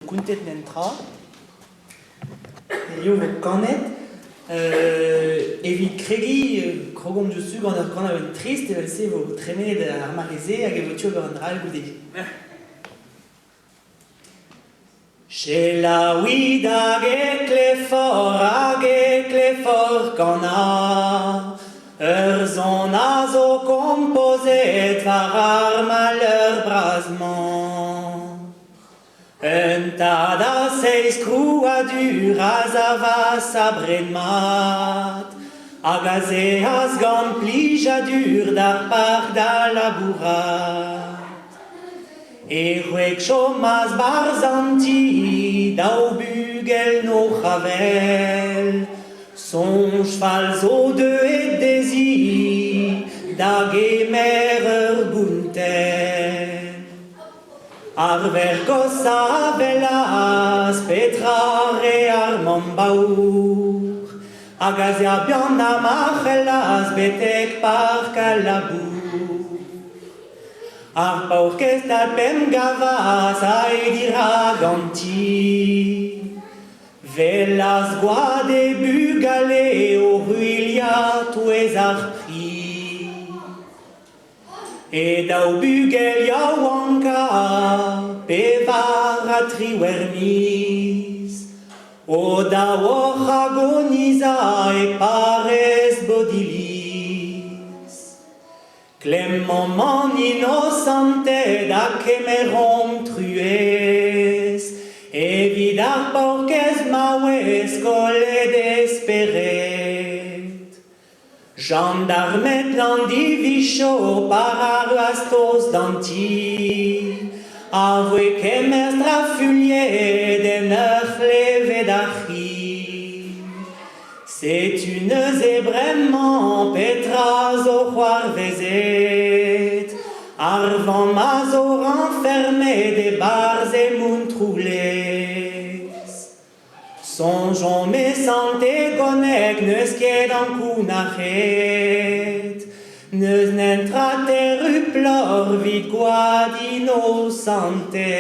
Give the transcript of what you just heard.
kuntet n'entra. Rio vo kanet. Evit kregi, krogom justu gant ur gant aven trist, evel se vo tremet ar mareze hag evo tio gant an dral goude. Chez la ouid hag eklefor gant ur zon a zo kompozet war ar malheur brazement. Un tad a seiz krouadur a zavas a brenmat, hag a ze az gant plijadur d'ar park da labourat. E c'hweg chomaz barzanti daou bugel no chavel, son cheval zo deuet dezi da gemer ur bunten. Ar vergos a velas petrar e ar mambaour, hag a ze a bihan a marchelas betek park a labour. Ar paourkest al pem gavas a edira ganti, velas goad e bugale o ruiliat ouez ar pri. E daou bugel yaouanka pevar a triwermiz, o daou agoniza e parez bodilis. Clement innocente da kemerom truez, evit ar paourkez maouez kolet esperet. Gendarmet landi vicho par ar lastos danti, a voe kemer strafulier den ur levet ar c'hi. C'est une zébrement petra zo c'hoar vezet, ar vent ma zo renfermé des bars et moun troulez. Sonjons me sante gonek neus ket an kounachet, neus n'entra ter uplor vid goad innocente.